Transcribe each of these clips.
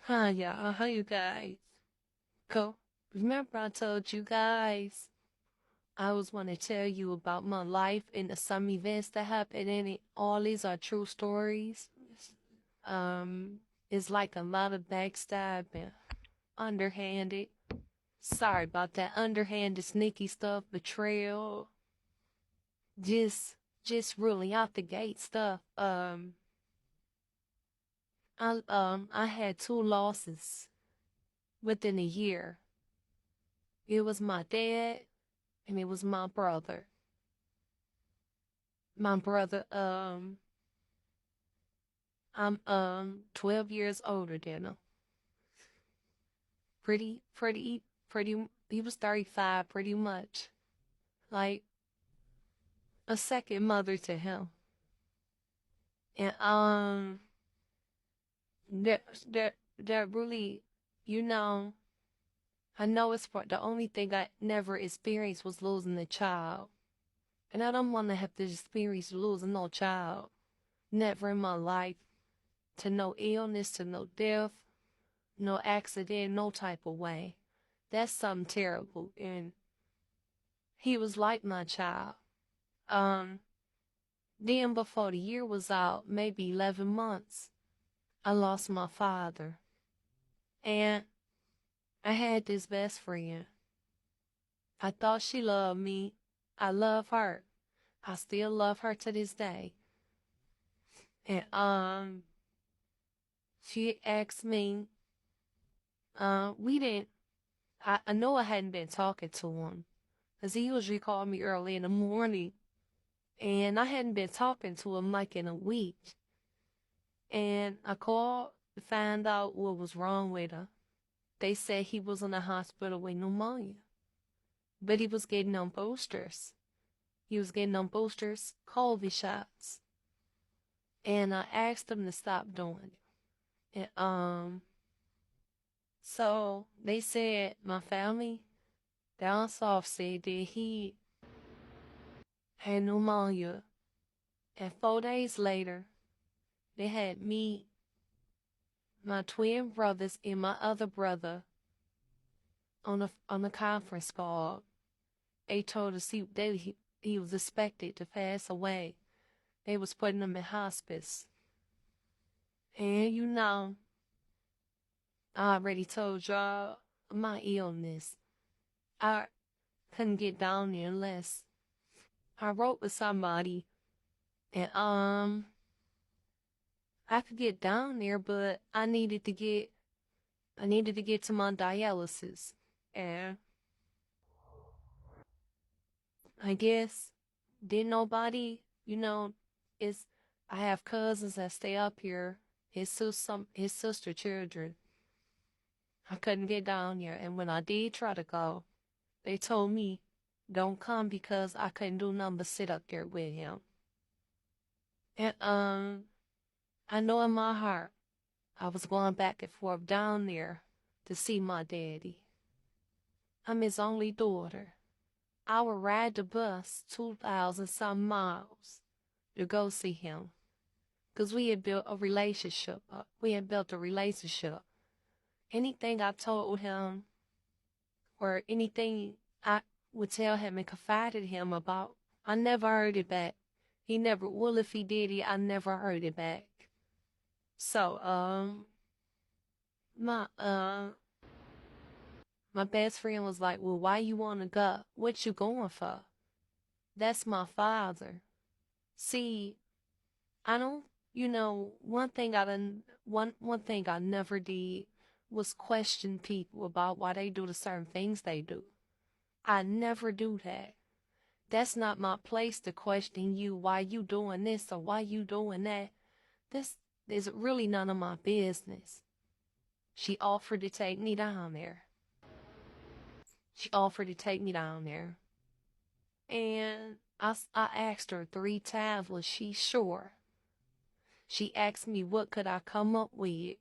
Hi, y'all. How you guys? Cool. Remember I told you guys I was want to tell you about my life and some events that happened in it. All these are true stories. Um, it's like a lot of backstabbing, underhanded. Sorry about that underhanded, sneaky stuff, betrayal. Just, just really out the gate stuff. I had two losses within a year. It was my dad and it was my brother. My brother, I'm 12 years older than him. Pretty. He was 35, pretty much like a second mother to him. And that really, you know, I know it's for the only thing I never experienced was losing a child. And I don't want to have to experience losing no child. Never in my life. To no illness, to no death, no accident, no type of way. That's something terrible. And he was like my child. Um, then before the year was out, maybe 11 months, I lost my father. And I had this best friend. I thought she loved me. I love her. I still love her to this day. And she asked me, we didn't I know I hadn't been talking to him, 'cause he usually called me early in the morning, and I hadn't been talking to him like in a week. And I called to find out what was wrong with her. They said he was in the hospital with pneumonia, but he was getting on boosters. He was getting on boosters, COVID shots. And I asked him to stop doing it. And, so they said, my family down south said that he had pneumonia. And 4 days later, they had me, my twin brothers, and my other brother on a conference call. They told us he was expected to pass away. They was putting him in hospice. And you know, I already told y'all my illness. I couldn't get down there unless I wrote with somebody and I could get down there, but I needed to get to my dialysis. And I guess didn't nobody, is I have cousins that stay up here. His sister children. I couldn't get down there, and when I did try to go, they told me don't come because I couldn't do nothing but sit up there with him. And I know in my heart I was going back and forth down there to see my daddy. I'm his only daughter. I would ride the bus 2,000 some miles to go see him. 'Cause we had built a relationship. Anything I told him or anything I would tell him and confided him about, I never heard it back. He never, well, if he did it, I never heard it back. So, my, uh, my best friend was like, well, why you want to go? What you going for? That's my father. See, I don't, one thing I never did was question people about why they do the certain things they do. I never do that. That's not my place to question you why you doing this or why you doing that. This is really none of my business. She offered to take me down there. She offered to take me down there. And I asked her 3 times, was she sure? She asked me what could I come up with.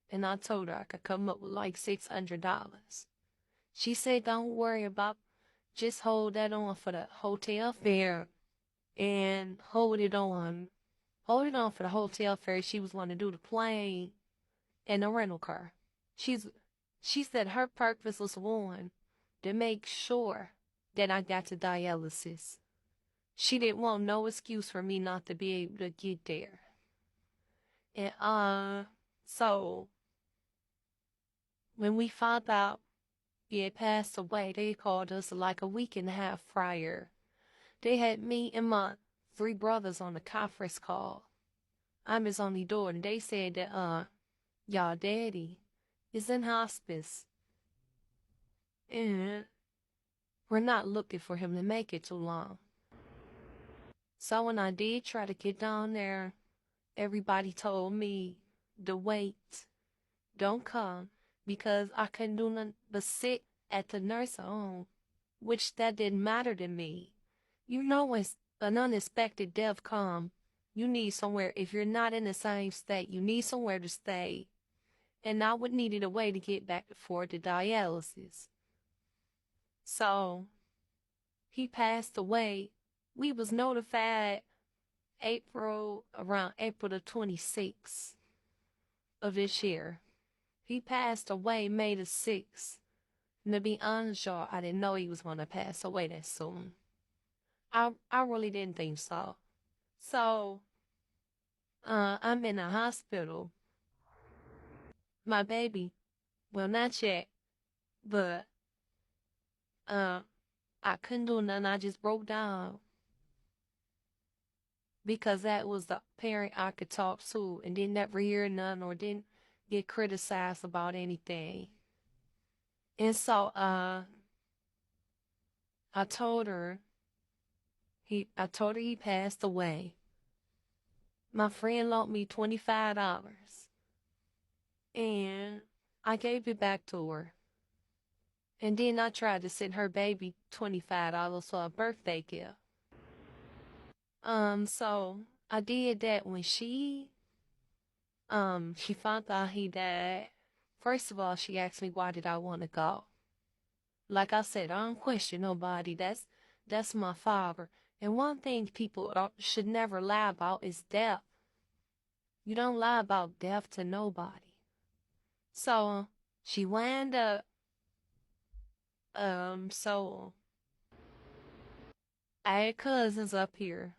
And I told her I could come up with like $600. She said, don't worry about, just hold that on for the hotel fare and hold it on holding on for the hotel fare she was going to do the plane and the rental car. She said her purpose was one, to make sure that I got to dialysis. She didn't want no excuse for me not to be able to get there. And so when we found out he had passed away, they called us like a week and a half prior. They had me and my 3 brothers on the conference call. I'm his only daughter, and they said that y'all daddy is in hospice. And we're not looking for him to make it too long. So when I did try to get down there, everybody told me to wait, don't come, because I couldn't do nothing but sit at the nursing home, which that didn't matter to me. You know, when an unexpected death come, you need somewhere. If you're not in the same state, you need somewhere to stay. And I would needed a way to get back for the dialysis. So he passed away. We was notified around April the 26th of this year. He passed away May the 6th. And to be honest, y'all, I didn't know he was going to pass away that soon. I really didn't think so. So, I'm in the hospital. My baby, well, not yet, but, I couldn't do nothing. I just broke down. Because that was the parent I could talk to and didn't ever hear none or didn't get criticized about anything. And so, I told her he passed away. My friend loaned me $25. And I gave it back to her. And then I tried to send her baby $25 for a birthday gift. So I did that when she found out he died. First of all, she asked me why did I want to go. Like I said, I don't question nobody. That's my father. And one thing people should never lie about is death. You don't lie about death to nobody. So she wound up, so I had cousins up here.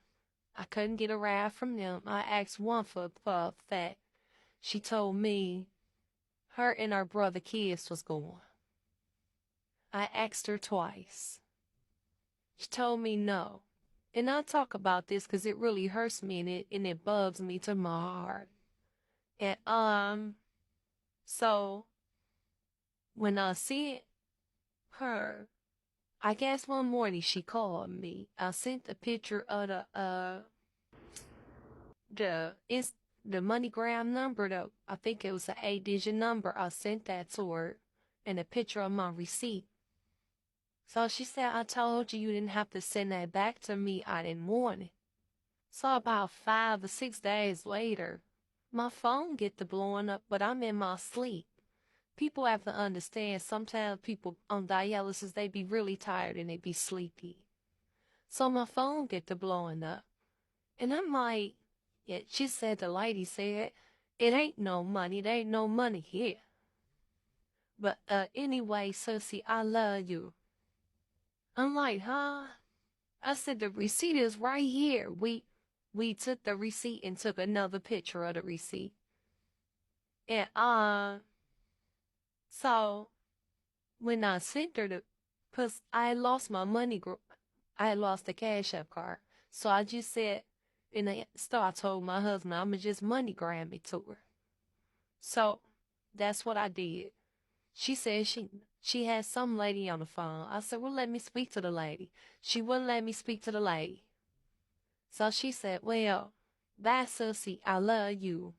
I couldn't get a ride from them. I asked one for a fact. She told me her and her brother kids was going. I asked her twice. She told me no. And I talk about this because it really hurts me and it bugs me to my heart. And so when I see her, I guess one morning she called me. I sent a picture of the MoneyGram number, though. I think it was an 8-digit number. I sent that to her and a picture of my receipt. So she said, I told you didn't have to send that back to me. I didn't want it. So about 5 or 6 days later, my phone get to blowing up, but I'm in my sleep. People have to understand, sometimes people on dialysis, they be really tired and they be sleepy. So my phone get to blowing up. And I'm like, yeah, she said, the lady said, it ain't no money. There ain't no money here. But anyway, Susie, I love you. I'm like, huh? I said, the receipt is right here. We took the receipt and took another picture of the receipt. And so when I sent her cause I lost my money, I had lost the Cash App card. So I just said, in the store, I told my husband, I'ma just MoneyGram it to her. So that's what I did. She said she had some lady on the phone. I said, well, let me speak to the lady. She wouldn't let me speak to the lady. So she said, well, bye, Susie, I love you.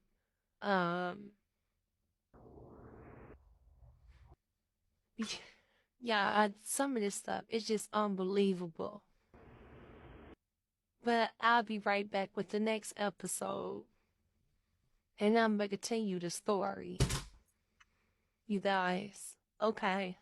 Yeah, some of this stuff is just unbelievable. But I'll be right back with the next episode. And I'm going to continue the story. You guys. Okay.